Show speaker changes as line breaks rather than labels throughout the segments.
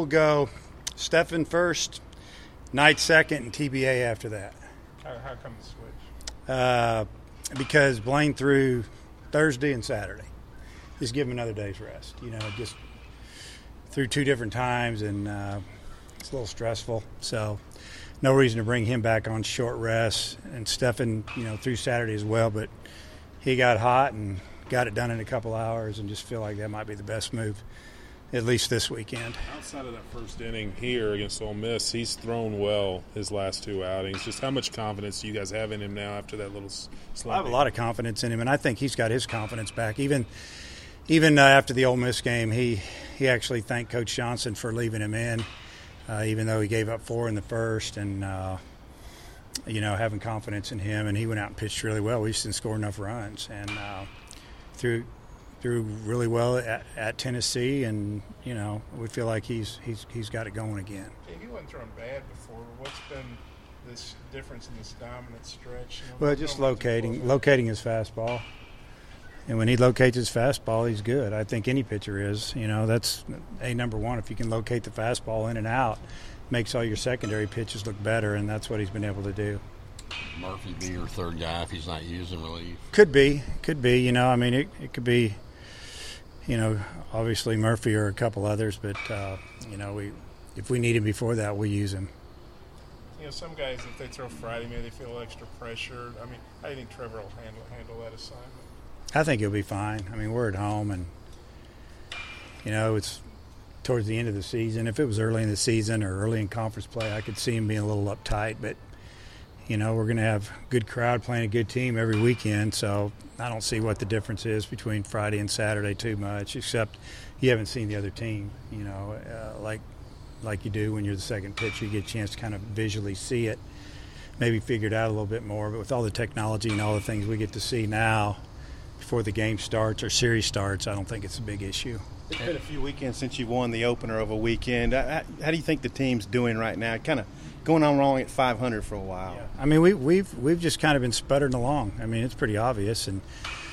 will go Stephen first, Knight second, and TBA after that.
How come the switch?
Because Blaine threw Thursday and Saturday. Just give him another day's rest. Just threw 2 different times, and it's a little stressful. So no reason to bring him back on short rest. And Stephen, threw Saturday as well, but he got hot and got it done in a couple hours, and just feel like that might be the best move, at least this weekend.
Outside of that first inning here against Ole Miss, he's thrown well his last 2 outings. Just how much confidence do you guys have in him now after that little slump?
I have a lot of confidence in him, and I think he's got his confidence back. Even after the Ole Miss game, he actually thanked Coach Johnson for leaving him in, even though he gave up 4 in the first, and having confidence in him. And he went out and pitched really well. We just didn't score enough runs, and threw really well at Tennessee, and we feel like he's got it going again.
He wasn't throwing bad before. What's been this difference in this dominant stretch?
Well, just locating his fastball. And when he locates his fastball, he's good. I think any pitcher is. That's number one. If you can locate the fastball in and out, makes all your secondary pitches look better, and that's what he's been able to do.
Murphy be your third guy if he's not using relief?
Could be. It could be, obviously Murphy or a couple others, but, if we need him before that, we use him.
Some guys, if they throw Friday, maybe they feel extra pressure. How do you think Trevor will handle that assignment?
I think he'll be fine. We're at home, and, it's towards the end of the season. If it was early in the season or early in conference play, I could see him being a little uptight. But, we're going to have a good crowd playing a good team every weekend, so I don't see what the difference is between Friday and Saturday too much, except you haven't seen the other team, like you do when you're the second pitcher. You get a chance to kind of visually see it, maybe figure it out a little bit more. But with all the technology and all the things we get to see now, before the game starts or series starts, I don't think it's a big issue.
It's been a few weekends since you won the opener of a weekend. How do you think the team's doing right now? Kind of going on wrong at 500 for a while.
Yeah. We've just kind of been sputtering along. It's pretty obvious, and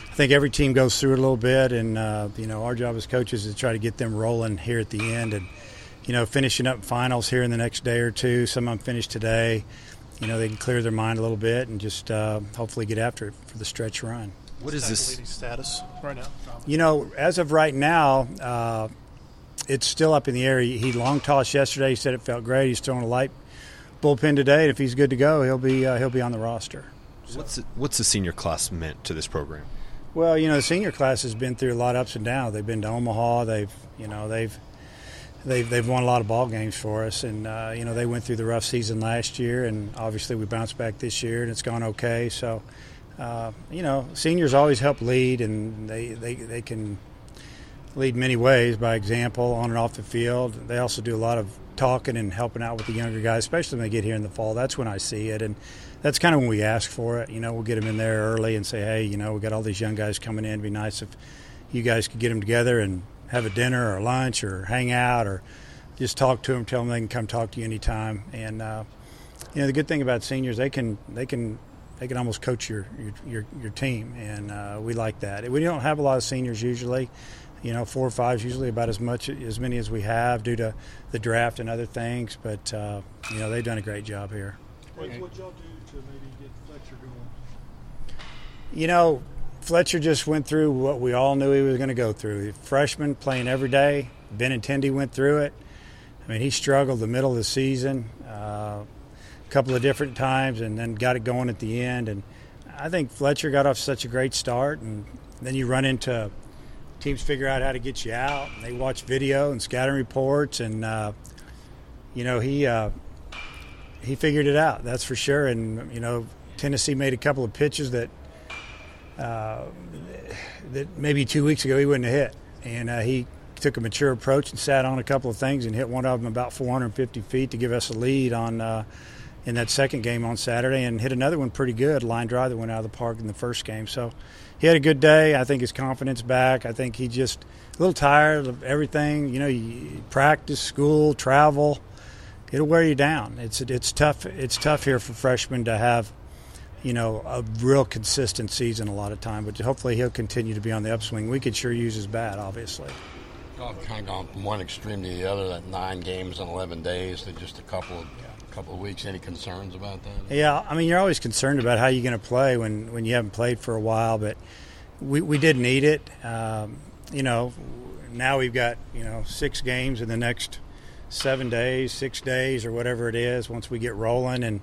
I think every team goes through it a little bit. And our job as coaches is to try to get them rolling here at the end, and finishing up finals here in the next day or two. Some of them finish today. They can clear their mind a little bit and just hopefully get after it for the stretch run.
What is this
status right now?
As of right now, it's still up in the air. He long tossed yesterday. He said it felt great. He's throwing a light bullpen today. And if he's good to go, he'll be on the roster.
So. What's the senior class meant to this program?
Well, the senior class has been through a lot of ups and downs. They've been to Omaha. They've won a lot of ball games for us, and they went through the rough season last year, and obviously we bounced back this year, and it's gone okay. So. Seniors always help lead, and they can lead many ways by example on and off the field. They also do a lot of talking and helping out with the younger guys, especially when they get here in the fall. That's when I see it, and that's kind of when we ask for it. We'll get them in there early and say, hey, we got all these young guys coming in. It'd be nice if you guys could get them together and have a dinner or lunch or hang out or just talk to them, tell them they can come talk to you anytime. And, the good thing about seniors, they can almost coach your team, and we like that. We don't have a lot of seniors usually. 4 or 5 is usually about as many as we have due to the draft and other things. But they've done a great job here.
What y'all do to maybe get Fletcher going?
Fletcher just went through what we all knew he was going to go through. Freshman playing every day. Benintendi went through it. He struggled the middle of the season. Couple of different times, and then got it going at the end. And I think Fletcher got off such a great start, and then you run into teams figure out how to get you out, and they watch video and scouting reports, and he figured it out, that's for sure. And Tennessee made a couple of pitches that maybe 2 weeks ago he wouldn't have hit, and he took a mature approach and sat on a couple of things and hit one of them about 450 feet to give us a lead on in that second game on Saturday, and hit another one pretty good, line drive that went out of the park in the first game. So he had a good day. I think his confidence back. I think he just a little tired of everything. You practice, school, travel. It'll wear you down. It's tough. It's tough here for freshmen to have, a real consistent season a lot of time. But hopefully he'll continue to be on the upswing. We could sure use his bat, obviously.
Y'all have kind of gone from one extreme to the other, that 9 games in 11 days to just a couple of weeks. Any concerns about that?
Yeah, I mean, you're always concerned about how you're going to play when you haven't played for a while, but we did need it. Now we've got 6 games in the next 7 days, 6 days, or whatever it is. Once we get rolling,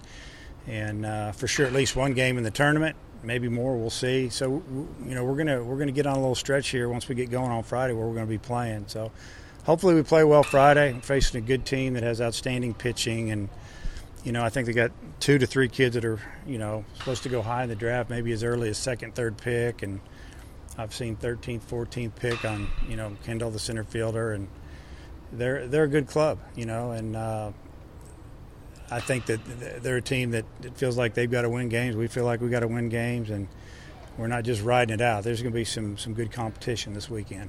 and for sure at least one game in the tournament, maybe more. We'll see. So we're gonna get on a little stretch here once we get going on Friday where we're going to be playing. So hopefully we play well Friday. We're facing a good team that has outstanding pitching, and I think they got 2 to 3 kids that are supposed to go high in the draft, maybe as early as 2nd, 3rd pick, and I've seen 13th, 14th pick on Kendall, the center fielder, and they're a good club, and I think that they're a team that feels like they've got to win games. We feel like we got to win games, and we're not just riding it out. There's going to be some good competition this weekend.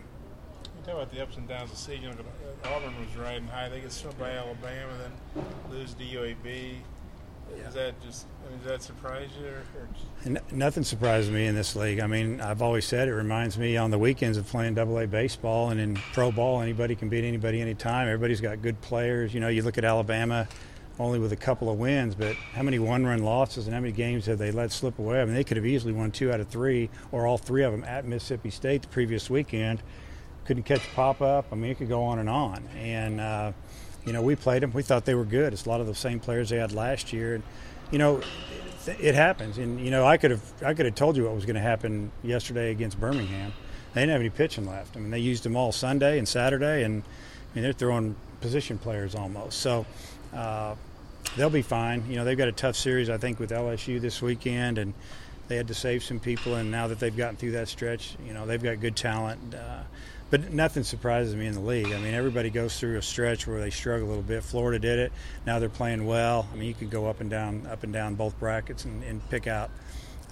You talk about the ups and downs of the season. Auburn was riding high. They get swept by Alabama, then lose to UAB. Does that surprise you?
Nothing surprises me in this league. I mean, I've always said it reminds me on the weekends of playing AA baseball, and in pro ball, anybody can beat anybody anytime. Everybody's got good players. You look at Alabama only with a couple of wins, but how many one-run losses and how many games have they let slip away? I mean, they could have easily won 2 out of 3 or all 3 of them at Mississippi State the previous weekend. Couldn't catch pop-up. I mean, it could go on. And, we played them. We thought they were good. It's a lot of the same players they had last year. And, it happens. And, I could have told you what was going to happen yesterday against Birmingham. They didn't have any pitching left. I mean, they used them all Sunday and Saturday, and, they're throwing position players almost. So, they'll be fine. They've got a tough series, I think, with LSU this weekend, and they had to save some people. And now that they've gotten through that stretch, they've got good talent. But nothing surprises me in the league. I mean, everybody goes through a stretch where they struggle a little bit. Florida did it. Now they're playing well. I mean, you could go up and down both brackets and pick out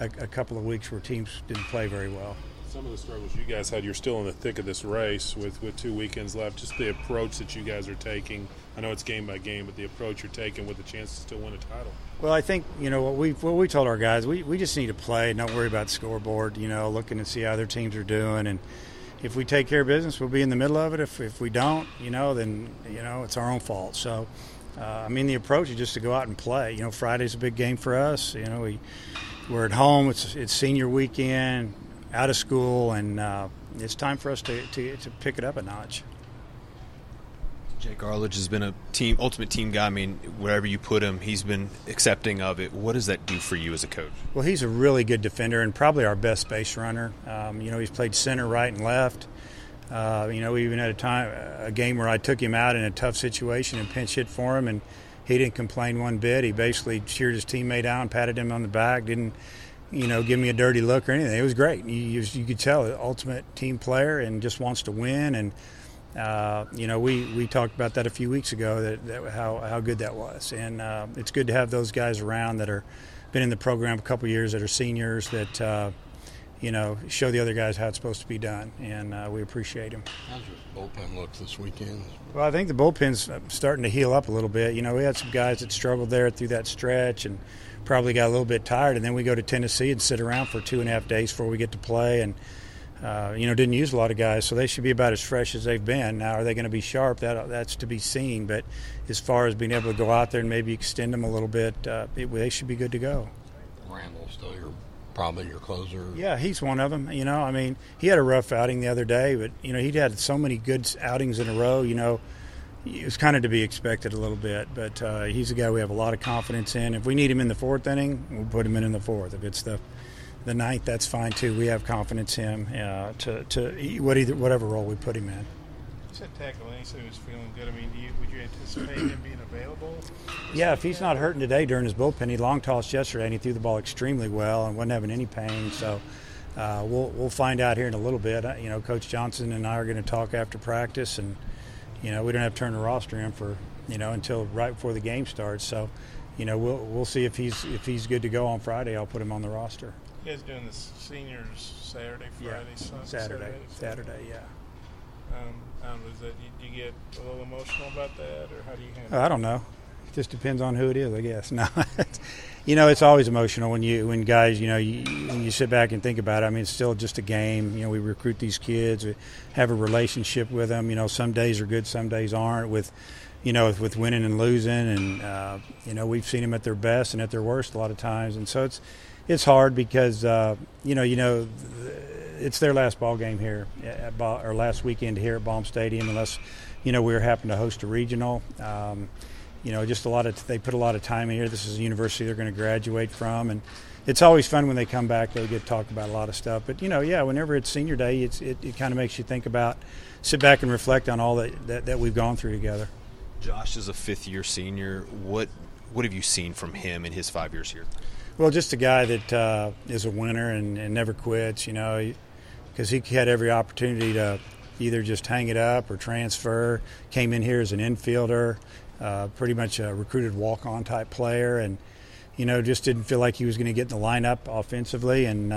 a couple of weeks where teams didn't play very well.
Some of the struggles you guys had, you're still in the thick of this race with 2 weekends left. Just the approach that you guys are taking. I know it's game by game, but the approach you're taking with the chance to still win a title.
Well, I think, what we told our guys, we just need to play and not worry about the scoreboard, looking to see how their teams are doing. And if we take care of business, we'll be in the middle of it. If we don't, then, it's our own fault. So, the approach is just to go out and play. Friday's a big game for us. We're at home. It's senior weekend, out of school, and it's time for us to pick it up a notch.
Jake Arledge has been a ultimate team guy. I mean, wherever you put him, he's been accepting of it. What does that do for you as a coach?
Well, he's a really good defender and probably our best base runner. He's played center, right, and left. We even had a game where I took him out in a tough situation and pinch hit for him, and he didn't complain one bit. He basically cheered his teammate out and patted him on the back, didn't give me a dirty look or anything. It was great. You could tell, the ultimate team player and just wants to win. And we talked about that a few weeks ago, that how good that was. And it's good to have those guys around that are been in the program a couple years, that are seniors, that show the other guys how it's supposed to be done. And we appreciate them.
How's your bullpen look this weekend?
Well, I think the bullpen's starting to heal up a little bit. We had some guys that struggled there through that stretch and probably got a little bit tired. And then we go to Tennessee and sit around for 2.5 days before we get to play. And didn't use a lot of guys, so they should be about as fresh as they've been. Now, are they going to be sharp? That's to be seen. But as far as being able to go out there and maybe extend them a little bit, they should be good to go.
Randall's still probably your closer.
Yeah, he's one of them. He had a rough outing the other day, but he'd had so many good outings in a row. It was kind of to be expected a little bit. But he's a guy we have a lot of confidence in. If we need him in the 4th inning, we'll put him in the 4th. If it's the 9th, that's fine too. We have confidence in him to whatever role we put him in.
You said tackle, and he said he was feeling good. I mean, would you anticipate him being available?
Yeah, if he's not hurting today during his bullpen, he long tossed yesterday and he threw the ball extremely well and wasn't having any pain. So we'll find out here in a little bit. Coach Johnson and I are going to talk after practice, and we don't have to turn the roster in for until right before the game starts. So we'll see if he's good to go on Friday. I'll put him on the roster.
You guys doing the seniors Saturday, Friday,
Saturday, yeah.
Do you get a little emotional about that, or how do you handle it?
I don't know. It just depends on who it is, I guess. No, it's always emotional when guys, when you sit back and think about it. I mean, it's still just a game. We recruit these kids, we have a relationship with them. Some days are good, some days aren't. With winning and losing, and we've seen them at their best and at their worst a lot of times, and so it's hard because it's their last ball game here, or last weekend here at Baum Stadium, unless we happen to host a regional. Just they put a lot of time in here. This is a university they're going to graduate from, and it's always fun when they come back. They get to talk about a lot of stuff. But whenever it's senior day, it kind of makes you sit back and reflect on all that we've gone through together.
Josh is a fifth-year senior. What have you seen from him in his 5 years here?
Well, just a guy that is a winner and never quits. Because he had every opportunity to either just hang it up or transfer. Came in here as an infielder. Pretty much a recruited walk-on type player, and just didn't feel like he was going to get in the lineup offensively, and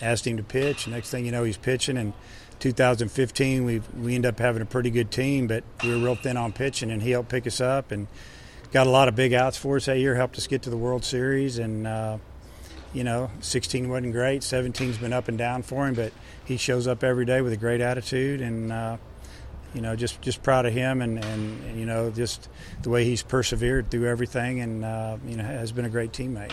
asked him to pitch. Next thing you know, he's pitching. In 2015, we ended up having a pretty good team, but we were real thin on pitching, and he helped pick us up and got a lot of big outs for us that year. Helped us get to the World Series, and 16 wasn't great. 17's been up and down for him, but he shows up every day with a great attitude, and just proud of him, and just the way he's persevered through everything, and has been a great teammate.